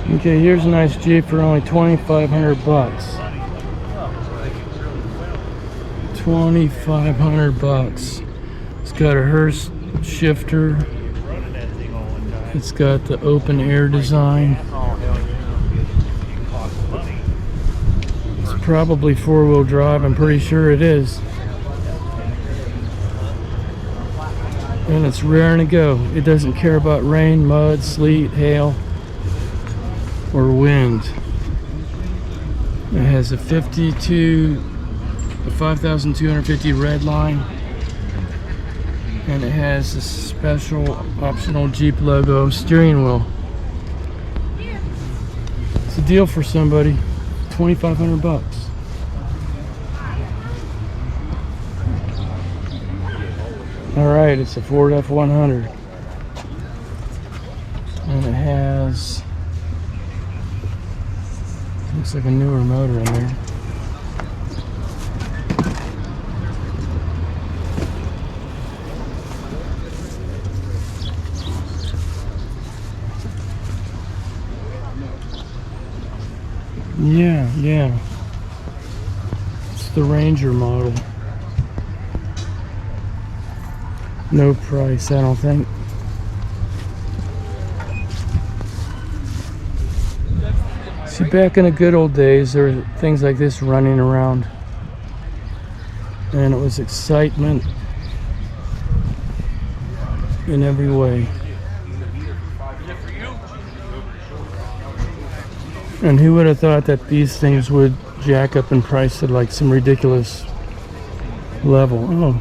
Okay, here's a nice Jeep for only 2,500 bucks. 2,500 bucks. It's got a Hearst shifter. It's got the open air design. It's probably four-wheel drive. I'm pretty sure it is. And it's raring to go. It doesn't care about rain, mud, sleet, hail, or wind. It has a 5,250 red line, and it has a special optional Jeep logo steering wheel. It's a deal for somebody. 2,500 bucks. All right, it's a Ford F-100, and it has, looks like a newer motor in there. Yeah. It's the Ranger model. No price, I don't think. See, back in the good old days, there were things like this running around, and it was excitement in every way. And who would have thought that these things would jack up in price to like some ridiculous level? Oh,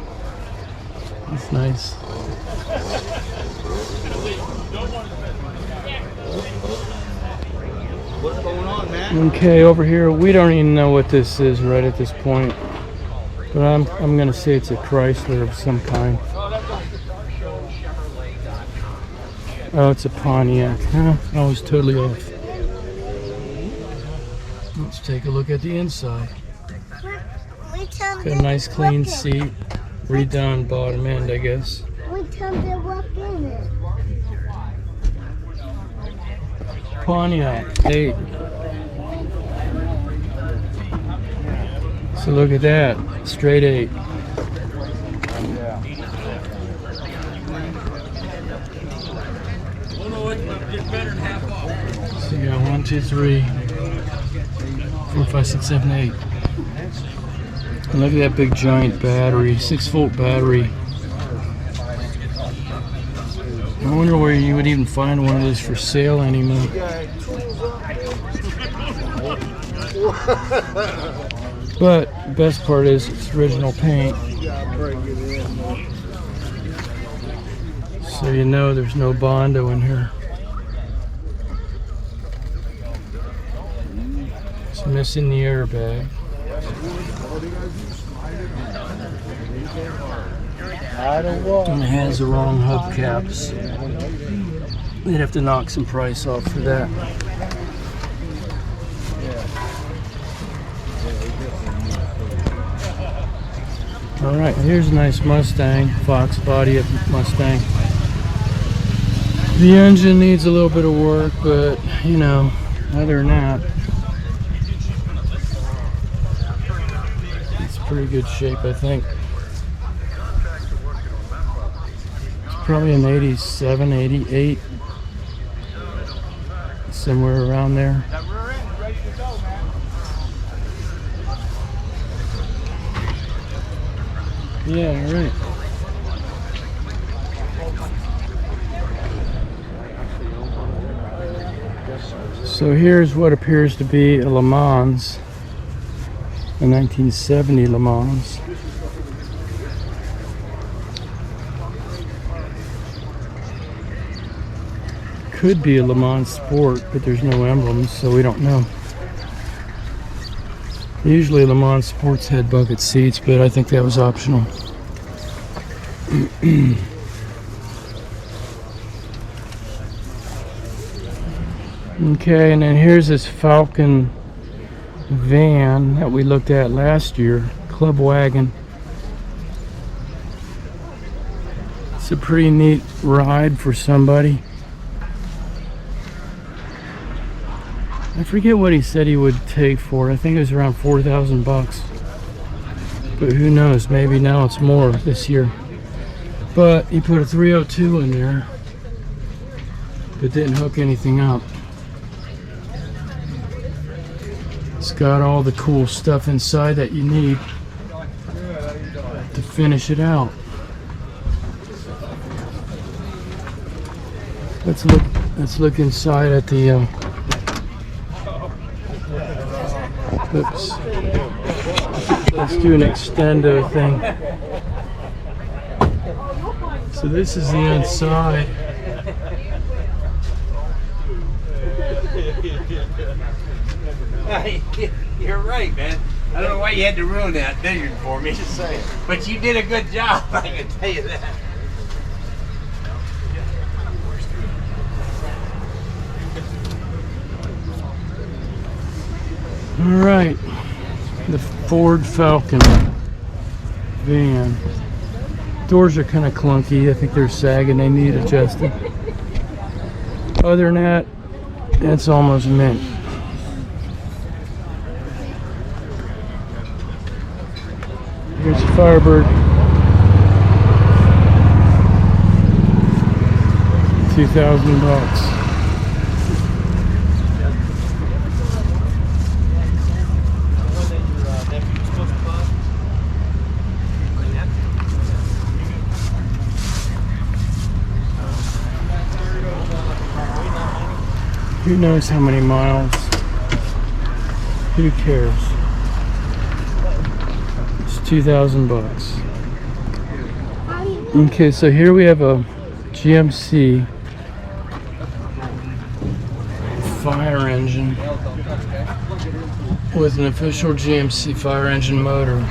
that's nice. What's going on, man? Okay, over here, we don't even know what this is right at this point, but I'm gonna say it's a Chrysler of some kind. Oh, it's a Pontiac. Huh? I was totally off. Let's take a look at the inside. Got a nice clean seat, redone bottom end, I guess. What time they walk in it? Pontiac 8. So look at that, straight 8. So you got 1, 2, 3, 4, 5, 6, 7, 8. And look at that big giant battery, 6-volt battery. I wonder where you would even find one of those for sale anymore. But the best part is it's original paint. So you know there's no Bondo in here. It's missing the airbag. And it has the wrong hubcaps. They'd have to knock some price off for that. Alright, here's a nice Mustang, Fox body Mustang. The engine needs a little bit of work, but you know, other than that, it's pretty good shape, I think. Probably an 87, 88, somewhere around there. Yeah, right. So here's what appears to be a Le Mans, a 1970 Le Mans. Could be a Le Mans Sport, but there's no emblems, so we don't know. Usually Le Mans Sports had bucket seats, but I think that was optional. Okay, and then here's this Falcon van that we looked at last year, Club Wagon. It's a pretty neat ride for somebody. I forget what he said he would take for it. I think it was around 4,000 bucks. But who knows, maybe now it's more this year. But he put a 302 in there, but didn't hook anything up. It's got all the cool stuff inside that you need to finish it out. Let's look inside at the oops. Let's do an extendo thing. So this is the inside. You're right, man. I don't know why you had to ruin that vision for me. Just saying. But you did a good job, I can tell you that. All right, the Ford Falcon van. Doors are kind of clunky. I think they're sagging. They need adjusting. Other than that, it's almost mint. Here's the Firebird. 2,000 bucks. Who knows how many miles? Who cares? It's 2,000 bucks. Okay, so here we have a GMC fire engine with an official GMC fire engine motor.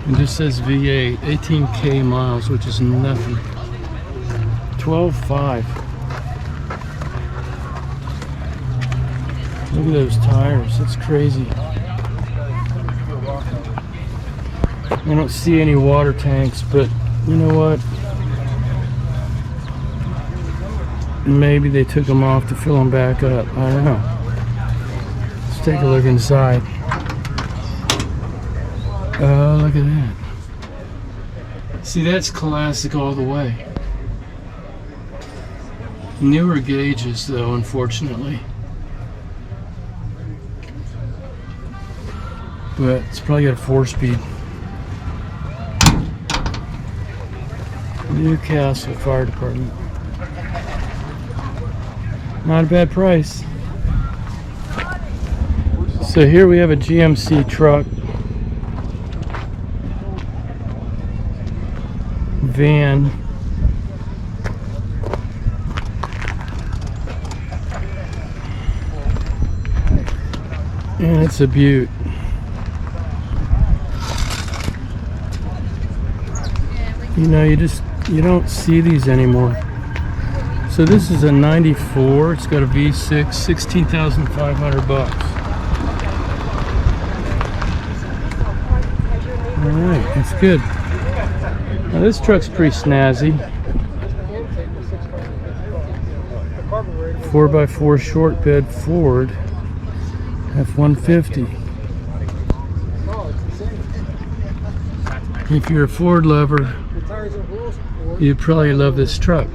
It just says V8, 18K miles, which is nothing. 12.5. Look at those tires, that's crazy. I don't see any water tanks, but you know what? Maybe they took them off to fill them back up. I don't know. Let's take a look inside. Oh, look at that. See, that's classic all the way. Newer gauges, though, unfortunately. But it's probably got a 4-speed. Newcastle Fire Department. Not a bad price. So here we have a GMC truck. Van. And it's a beaut. You know, you don't see these anymore. So this is a 94. It's got a V6, 16,500 bucks. All right, that's good. Now this truck's pretty snazzy. 4x4 short bed Ford F-150. If you're a Ford lover, you'd probably love this truck.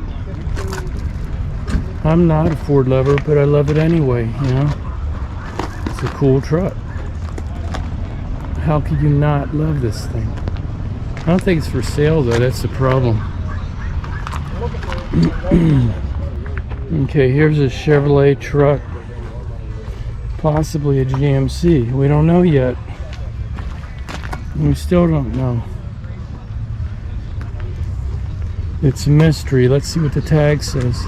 I'm not a Ford lover, but I love it anyway, you know. It's a cool truck. How could you not love this thing? I don't think it's for sale though, that's the problem. Okay, here's a Chevrolet truck. Possibly a GMC. We don't know yet. We still don't know. It's a mystery. Let's see what the tag says.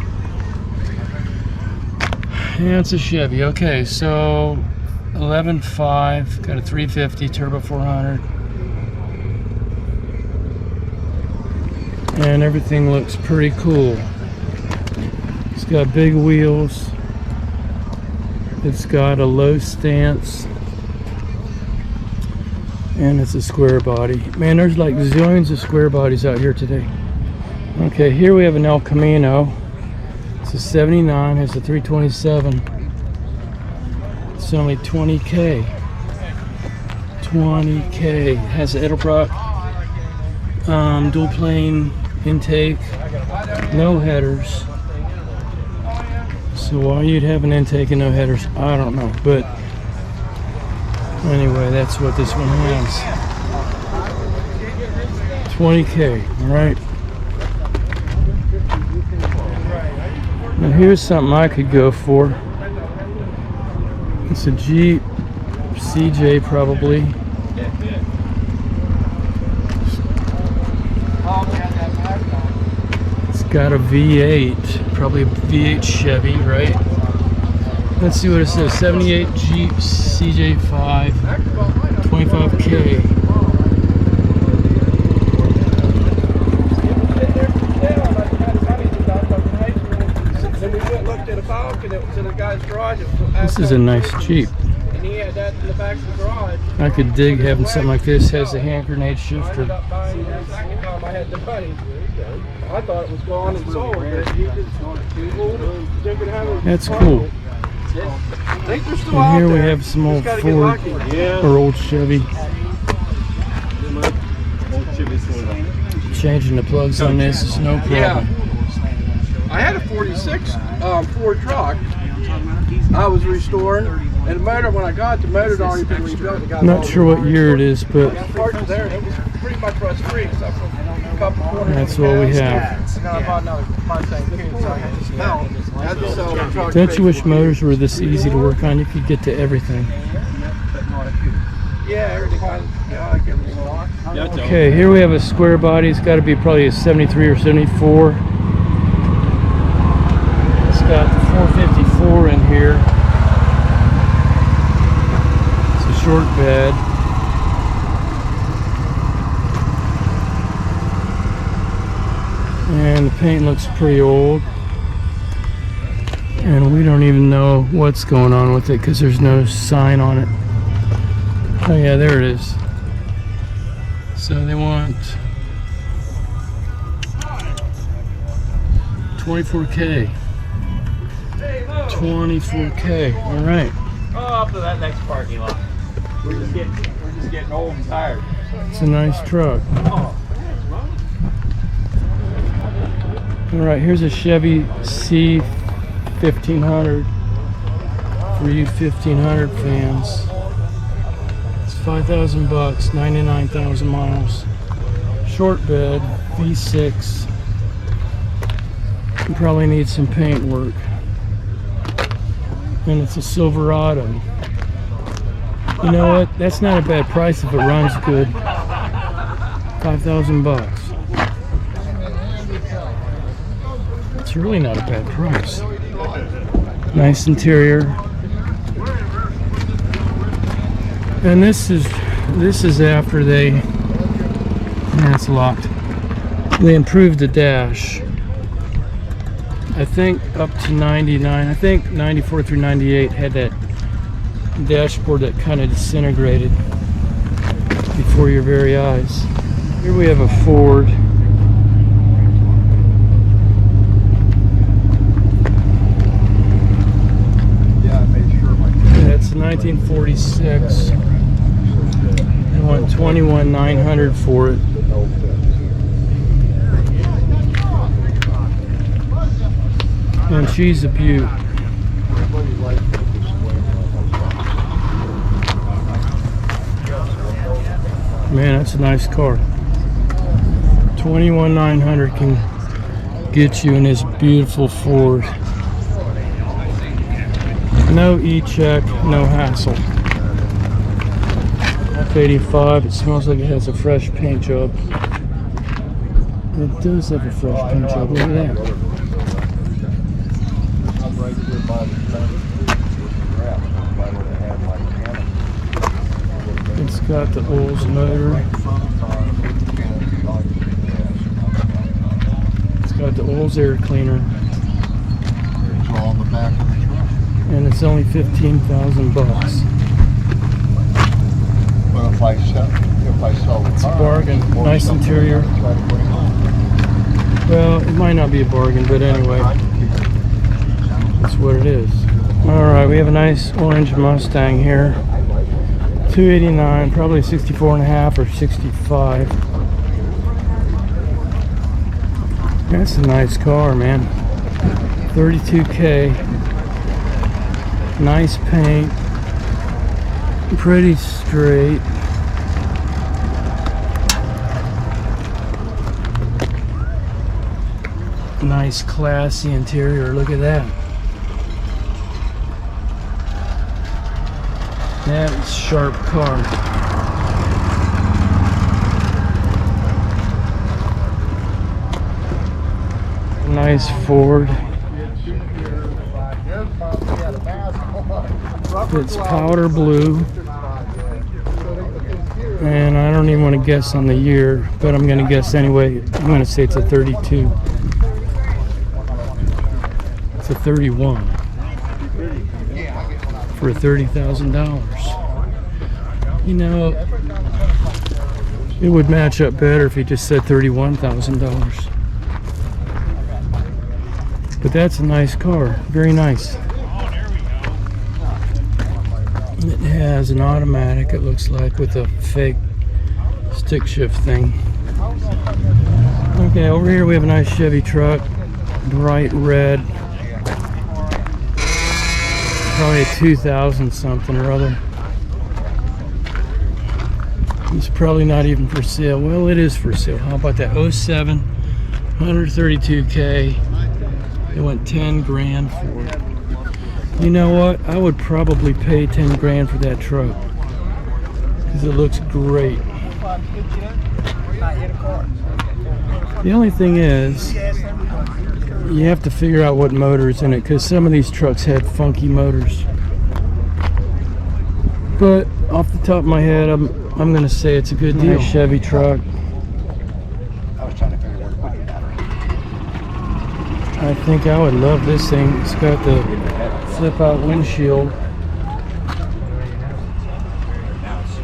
Yeah, it's a Chevy. Okay, so 11.5, got a 350 turbo 400. And everything looks pretty cool. It's got big wheels. It's got a low stance. And it's a square body. Man, there's like zillions of square bodies out here today. Okay, here we have an El Camino. It's a 79, has a 327. It's only 20K. 20K. Has an Edelbrock dual plane intake, no headers. So why you'd have an intake and no headers, I don't know. But anyway, that's what this one has. 20K, all right. Now here's something I could go for. It's a Jeep CJ probably. It's got a V8, probably a V8 Chevy, right? Let's see what it says. 78 Jeep CJ5, 25K. This is a nice Jeep. And he had that in the back of the garage. I could dig having something like this. Has a hand grenade shifter. The second time I had the money, I thought it was gone and sold. That's cool. I think they're still And out here we there. have some old Just gotta get Ford lucky. or old Chevy. Changing the plugs on this is no problem. Yeah. I had a 46 Ford truck. I was restoring, and the motor, when I got the motor, had already been rebuilt. Not sure what year it is, but Parts there, it was pretty much rust free, except for a couple corners. that's what we have. And then I bought another Mustang too, so I had to sell. I had to sell the truck. Don't you wish motors were this easy to work on? You could get to everything. Yeah, everything. I like everything. Okay, here we have a square body. It's got to be probably a 73 or 74. It's got the 454 in here. It's a short bed. And the paint looks pretty old. And we don't even know what's going on with it because there's no sign on it. Oh yeah, there it is. So they want 24K. 24K. All right. Oh, up to that next parking lot. We're just getting old and tired. It's a nice truck. All right, here's a Chevy C1500 for you 1500 fans. It's 5,000 bucks, 99,000 miles. Short bed, V6. You probably need some paint work. And it's a Silverado. You know what? That's not a bad price if it runs good. 5,000 bucks. It's really not a bad price. Nice interior. And this is after they, it's locked. They improved the dash. I think up to 99. I think 94 through 98 had that dashboard that kind of disintegrated before your very eyes. Here we have a Ford. That's 1946. I want $21,900 for it. And she's a beaut. Man, that's a nice car. $21,900 can get you in this beautiful Ford. No E-check, no hassle. F85, it smells like it has a fresh paint job. It does have a fresh paint job, look at that. It's got the Olds motor. It's got the Olds air cleaner. It's all on the back of the truck. And it's only 15,000 bucks. But if I sell the It's a car, bargain. or Nice something, interior. I'll try to bring it home. Well, might not be a bargain, but anyway, that's what it is. All right, we have a nice orange Mustang here. 289, probably 64 and a half or 65. That's a nice car, man. 32K. Nice paint. Pretty straight. Nice classy interior. Look at that. That's a sharp car. Nice Ford. It's powder blue. And I don't even want to guess on the year, but I'm going to guess anyway. I'm going to say it's a 32. It's a 31. For $30,000. You know, it would match up better if he just said $31,000. But that's a nice car, very nice. It has an automatic, it looks like, with a fake stick shift thing. Okay, over here we have a nice Chevy truck, bright red. Probably a 2000 something or other. It's probably not even for sale. Well, it is for sale. How about that? 07, 132K. They went 10 grand for it. You know what? I would probably pay 10 grand for that truck because it looks great. The only thing is, you have to figure out what motor is in it because some of these trucks had funky motors. But off the top of my head, I'm going to say it's a good deal. Nice Chevy truck. I think I would love this thing. It's got the flip-out windshield.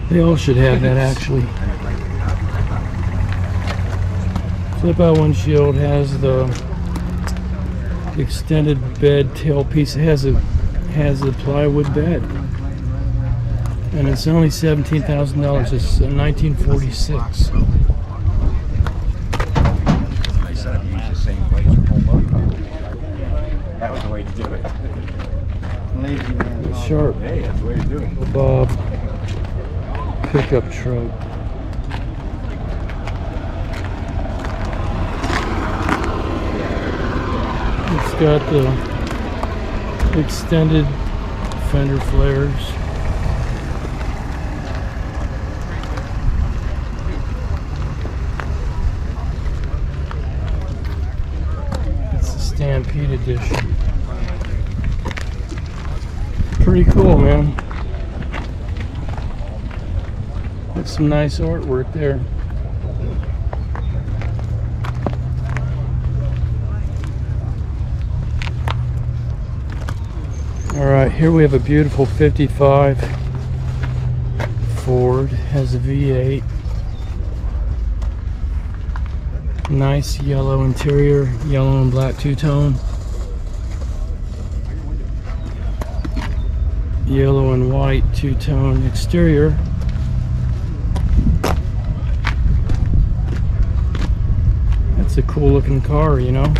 They all should have that, actually. Flip-out windshield, has the extended bed tailpiece. It has a plywood bed, and it's only $17,000. It's a 1946. That was the way to do it. Sharp Hey, that's the way to do it. Bob pickup truck. It's got the extended fender flares. It's the Stampede edition. Pretty cool, man. That's some nice artwork there. Alright, here we have a beautiful 55 Ford. Has a V8. Nice yellow interior, yellow and black two-tone. Yellow and white two-tone exterior. That's a cool looking car, you know.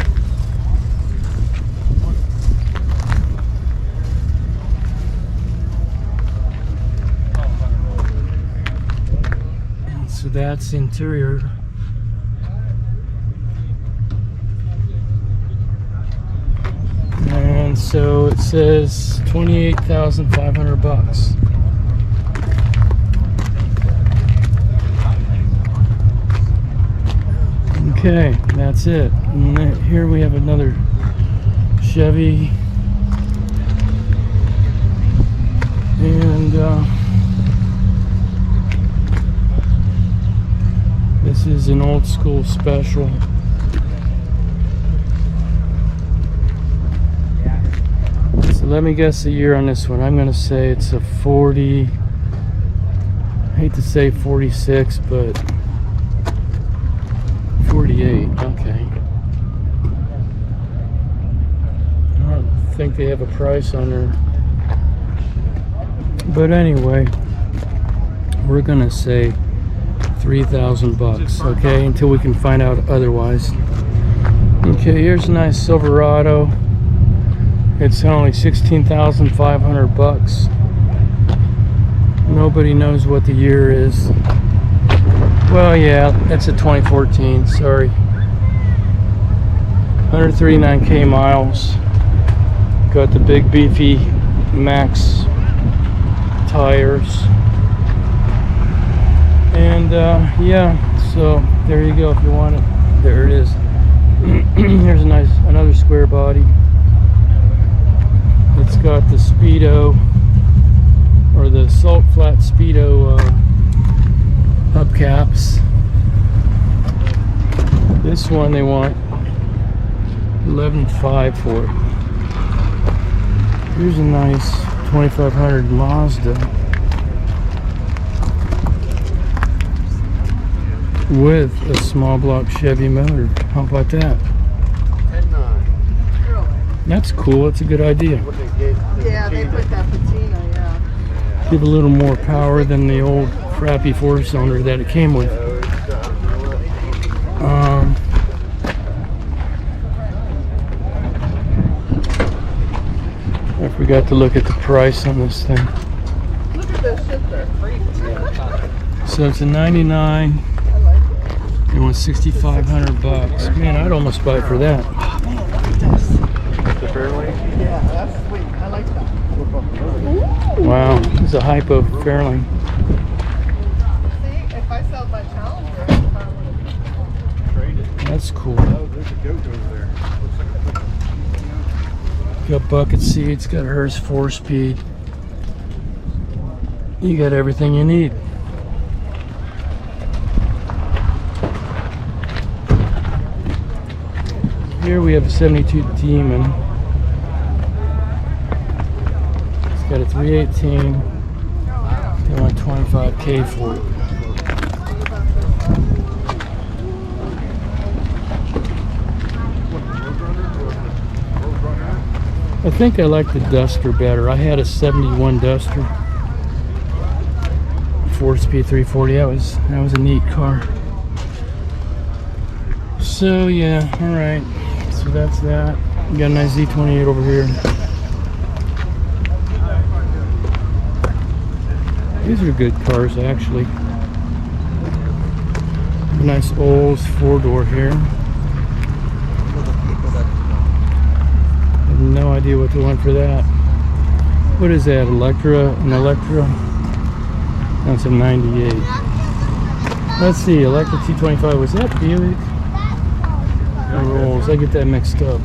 So that's the interior. And so it says $28,500. Okay, that's it. And then here we have another Chevy. And this is an old school special. So let me guess the year on this one. I'm going to say it's a 40. I hate to say 46, but 48. Okay. think they have a price on there. But anyway, we're gonna say 3,000 bucks, okay, until we can find out otherwise. Okay, here's a nice Silverado. It's only 16,500 bucks. Nobody knows what the year is. Well, yeah, it's a 2014, sorry. 139k miles. Got the big beefy Max tires. And yeah, so there you go if you want it. There it is. Here's another square body. It's got the Speedo, or the Salt Flat Speedo hubcaps. This one they want 11.5 for it. Here's a nice 2500 Mazda with a small block Chevy motor. How about that? 10.9. That's cool. That's a good idea. Yeah, they put that patina, yeah. Give a little more power than the old crappy four-cylinder that it came with. I forgot to look at the price on this thing. Look at this shifter. So it's a 99. I like it. They want 6,500 bucks. Man, I'd almost buy it for that. Oh, man, look at this. The Fairlane? Yeah, that's sweet. I like that. Ooh. Wow, this is a hypo Fairlane. See, if I sold my Challenger, I would. That's cool. Oh, there's a goat over there. Looks like a Got bucket seats, got hers 4-speed. You got everything you need. Here we have a 72 Demon. It's got a 318. They want 25k for it. I think I like the Duster better. I had a 71 Duster. 4-speed 340. That was a neat car. So yeah, alright. So that's that. We got a nice Z28 over here. These are good cars actually. A nice Olds 4-door here. No idea what they want for that. What is that? Electra? An Electra? That's a 98. Let's see. Electra T25. Was that Buick? Or Rolls? I get that mixed up.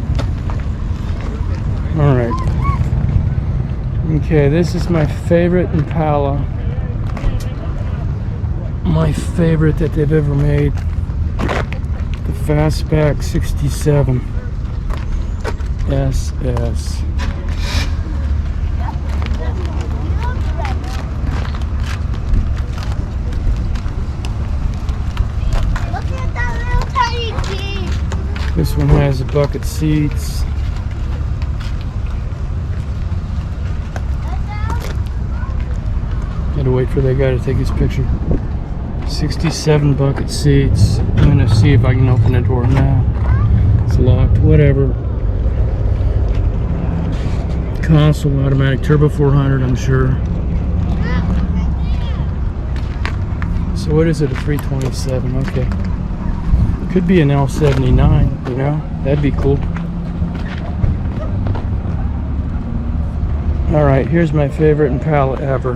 Alright. Okay, this is my favorite Impala. My favorite that they've ever made. The Fastback 67. SS. Look at that little tiny Jeep. This one has the bucket seats. Gotta wait for that guy to take his picture. 67 bucket seats. I'm gonna see if I can open the door now. It's locked, whatever. Console automatic, turbo 400, I'm sure. So what is it, a 327? Okay. Could be an L79, you know? That'd be cool. Alright, here's my favorite Impala ever.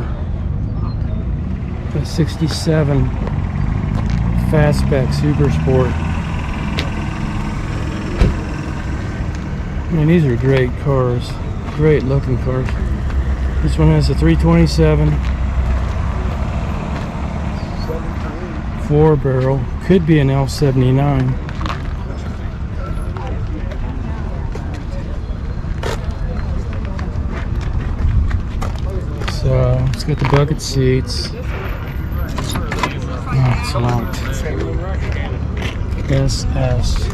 The 67 Fastback Super Sport. I mean, these are great cars. Great looking cars. This one has a 327 4-barrel. Could be an L79. So it's got the bucket seats. Oh, it's locked. SS.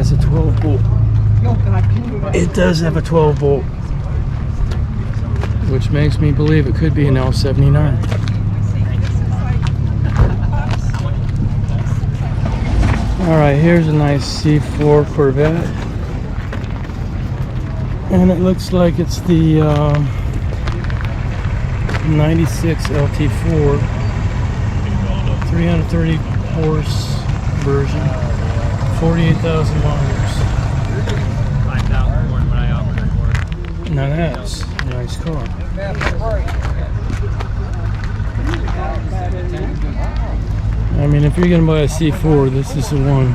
has a 12 bolt. It does have a 12 bolt, which makes me believe it could be an L79. All right, here's a nice C4 Corvette, and it looks like it's the 96 LT4, 330 horse version, 48,000 miles. 5,000 more than what I offered it for. Now that's a nice car. I mean, if you're gonna buy a C4, this is the one.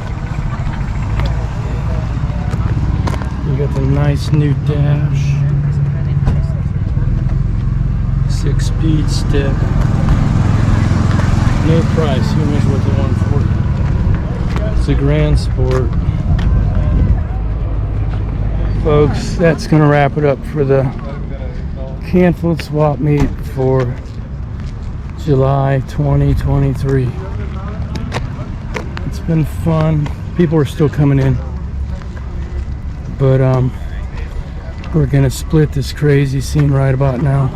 You got the nice new dash, 6-speed stick. No price. Who knows what they want for it? It's a Grand Sport. Folks, that's gonna wrap it up for the Canfield swap meet for July 2023. It's been fun. People are still coming in, but we're gonna split this crazy scene right about now.